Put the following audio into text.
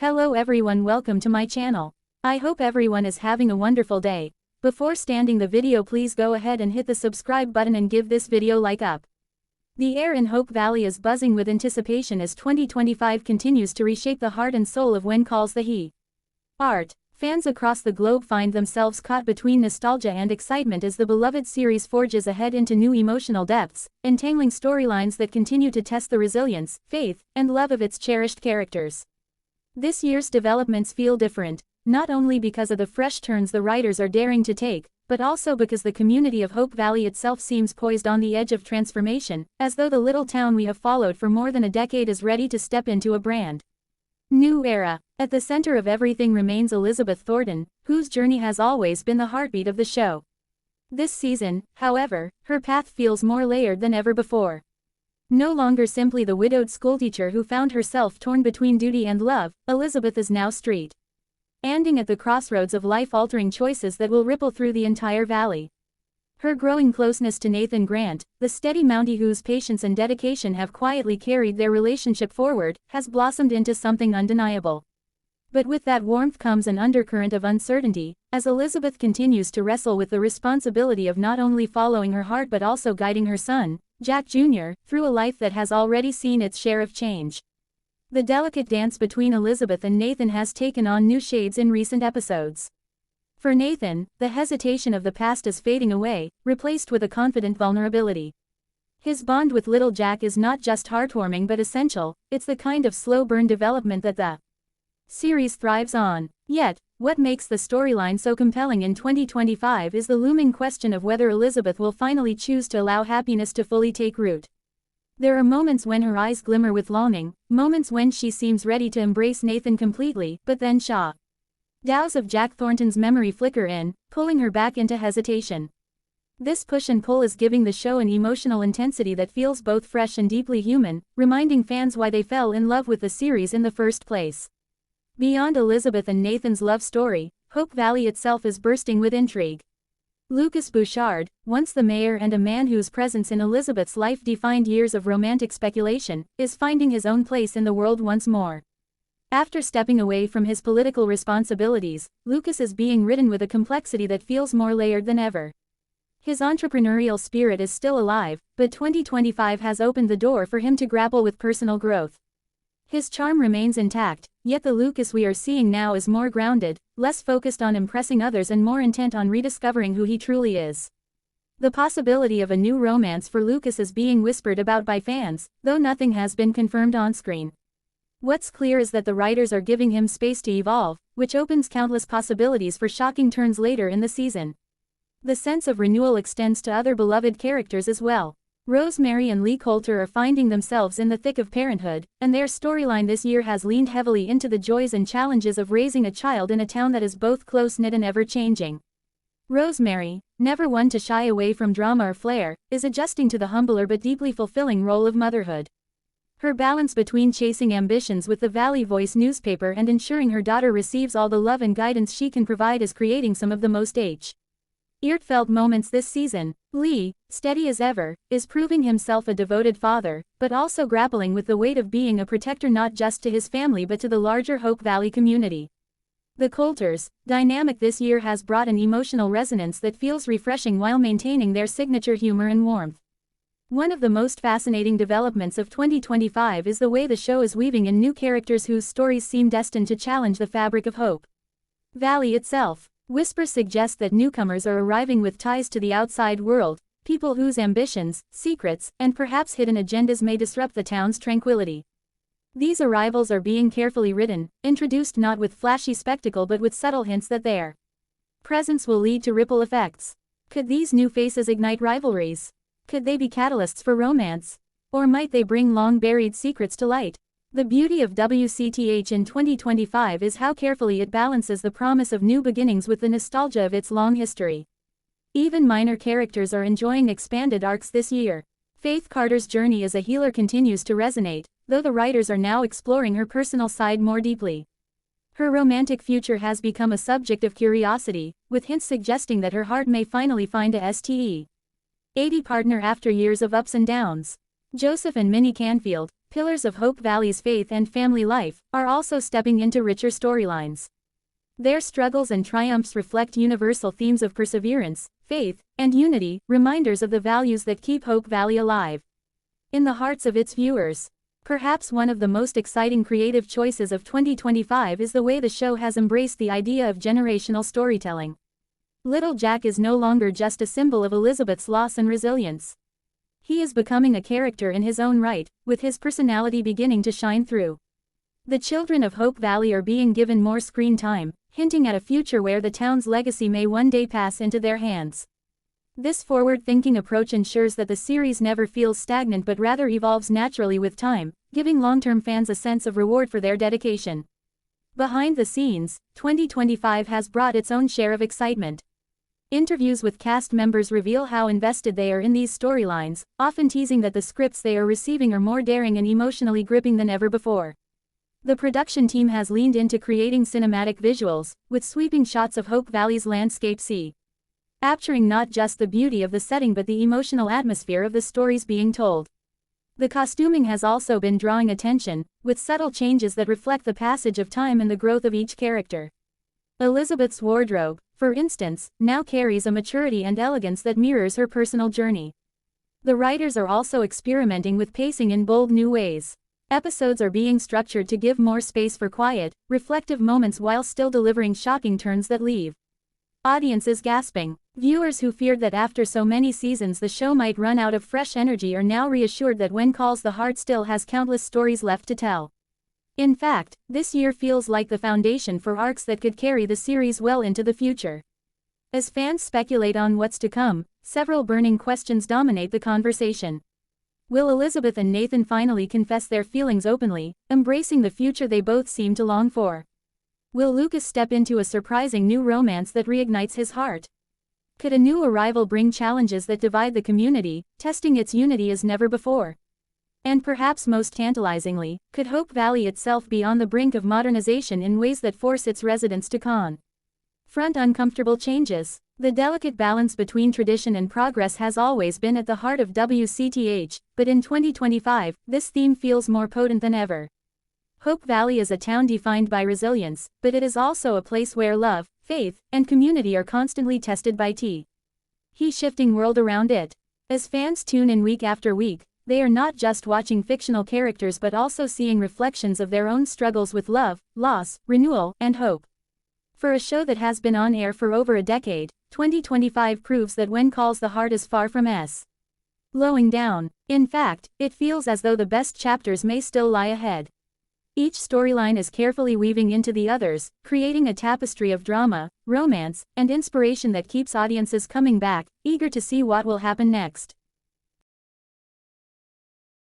Hello everyone, welcome to my channel. I hope everyone is having a wonderful day. Before starting the video, please go ahead and hit the subscribe button and give this video like up. The air in Hope Valley is buzzing with anticipation as 2025 continues to reshape the heart and soul of When Calls the He. Art. Fans across the globe find themselves caught between nostalgia and excitement as the beloved series forges ahead into new emotional depths, entangling storylines that continue to test the resilience, faith, and love of its cherished characters. This year's developments feel different, not only because of the fresh turns the writers are daring to take, but also because the community of Hope Valley itself seems poised on the edge of transformation, as though the little town we have followed for more than a decade is ready to step into a brand new era. At the center of everything remains Elizabeth Thornton, whose journey has always been the heartbeat of the show. This season, however, her path feels more layered than ever before. No longer simply the widowed schoolteacher who found herself torn between duty and love, Elizabeth is now standing at the crossroads of life-altering choices that will ripple through the entire valley. Her growing closeness to Nathan Grant, the steady Mountie whose patience and dedication have quietly carried their relationship forward, has blossomed into something undeniable. But with that warmth comes an undercurrent of uncertainty, as Elizabeth continues to wrestle with the responsibility of not only following her heart but also guiding her son, Jack Jr., through a life that has already seen its share of change. The delicate dance between Elizabeth and Nathan has taken on new shades in recent episodes. For Nathan, the hesitation of the past is fading away, replaced with a confident vulnerability. His bond with little Jack is not just heartwarming but essential. It's the kind of slow-burn development that the series thrives on. Yet, what makes the storyline so compelling in 2025 is the looming question of whether Elizabeth will finally choose to allow happiness to fully take root. There are moments when her eyes glimmer with longing, moments when she seems ready to embrace Nathan completely, but then shadows of Jack Thornton's memory flicker in, pulling her back into hesitation. This push and pull is giving the show an emotional intensity that feels both fresh and deeply human, reminding fans why they fell in love with the series in the first place. Beyond Elizabeth and Nathan's love story, Hope Valley itself is bursting with intrigue. Lucas Bouchard, once the mayor and a man whose presence in Elizabeth's life defined years of romantic speculation, is finding his own place in the world once more. After stepping away from his political responsibilities, Lucas is being ridden with a complexity that feels more layered than ever. His entrepreneurial spirit is still alive, but 2025 has opened the door for him to grapple with personal growth. His charm remains intact, yet the Lucas we are seeing now is more grounded, less focused on impressing others and more intent on rediscovering who he truly is. The possibility of a new romance for Lucas is being whispered about by fans, though nothing has been confirmed on screen. What's clear is that the writers are giving him space to evolve, which opens countless possibilities for shocking turns later in the season. The sense of renewal extends to other beloved characters as well. Rosemary and Lee are finding themselves in the thick of parenthood, and their storyline this year has leaned heavily into the joys and challenges of raising a child in a town that is both close-knit and ever-changing. Rosemary, never one to shy away from drama or flair, is adjusting to the humbler but deeply fulfilling role of motherhood. Her balance between chasing ambitions with the Valley Voice newspaper and ensuring her daughter receives all the love and guidance she can provide is creating some of the most heartfelt moments this season. Lee, steady as ever, is proving himself a devoted father, but also grappling with the weight of being a protector not just to his family but to the larger Hope Valley community. The Coulters' dynamic this year has brought an emotional resonance that feels refreshing while maintaining their signature humor and warmth. One of the most fascinating developments of 2025 is the way the show is weaving in new characters whose stories seem destined to challenge the fabric of Hope Valley itself. Whispers suggest that newcomers are arriving with ties to the outside world, people whose ambitions, secrets, and perhaps hidden agendas may disrupt the town's tranquility. These arrivals are being carefully written, introduced not with flashy spectacle but with subtle hints that their presence will lead to ripple effects. Could these new faces ignite rivalries? Could they be catalysts for romance? Or might they bring long-buried secrets to light? The beauty of WCTH in 2025 is how carefully it balances the promise of new beginnings with the nostalgia of its long history. Even minor characters are enjoying expanded arcs this year. Faith Carter's journey as a healer continues to resonate, though the writers are now exploring her personal side more deeply. Her romantic future has become a subject of curiosity, with hints suggesting that her heart may finally find a STE. 80 partner after years of ups and downs. Joseph and Minnie Canfield, pillars of Hope Valley's faith and family life, are also stepping into richer storylines. Their struggles and triumphs reflect universal themes of perseverance, faith, and unity, reminders of the values that keep Hope Valley alive in the hearts of its viewers. Perhaps one of the most exciting creative choices of 2025 is the way the show has embraced the idea of generational storytelling. Little Jack is no longer just a symbol of Elizabeth's loss and resilience. He is becoming a character in his own right, with his personality beginning to shine through. The children of Hope Valley are being given more screen time, hinting at a future where the town's legacy may one day pass into their hands. This forward-thinking approach ensures that the series never feels stagnant but rather evolves naturally with time, giving long-term fans a sense of reward for their dedication. Behind the scenes, 2025 has brought its own share of excitement. Interviews with cast members reveal how invested they are in these storylines, often teasing that the scripts they are receiving are more daring and emotionally gripping than ever before. The production team has leaned into creating cinematic visuals, with sweeping shots of Hope Valley's landscape capturing not just the beauty of the setting but the emotional atmosphere of the stories being told. The costuming has also been drawing attention, with subtle changes that reflect the passage of time and the growth of each character. Elizabeth's wardrobe, for instance, now carries a maturity and elegance that mirrors her personal journey. The writers are also experimenting with pacing in bold new ways. Episodes are being structured to give more space for quiet, reflective moments while still delivering shocking turns that leave audiences gasping. Viewers who feared that after so many seasons the show might run out of fresh energy are now reassured that When Calls the Heart still has countless stories left to tell. In fact, this year feels like the foundation for arcs that could carry the series well into the future. As fans speculate on what's to come, several burning questions dominate the conversation. Will Elizabeth and Nathan finally confess their feelings openly, embracing the future they both seem to long for? Will Lucas step into a surprising new romance that reignites his heart? Could a new arrival bring challenges that divide the community, testing its unity as never before? And perhaps most tantalizingly, could Hope Valley itself be on the brink of modernization in ways that force its residents to confront uncomfortable changes? The delicate balance between tradition and progress has always been at the heart of WCTH, but in 2025, this theme feels more potent than ever. Hope Valley is a town defined by resilience, but it is also a place where love, faith, and community are constantly tested by the shifting world around it. As fans tune in week after week, they are not just watching fictional characters but also seeing reflections of their own struggles with love, loss, renewal, and hope. For a show that has been on air for over a decade, 2025 proves that When Calls the Heart is far from slowing down. In fact, it feels as though the best chapters may still lie ahead. Each storyline is carefully weaving into the others, creating a tapestry of drama, romance, and inspiration that keeps audiences coming back, eager to see what will happen next.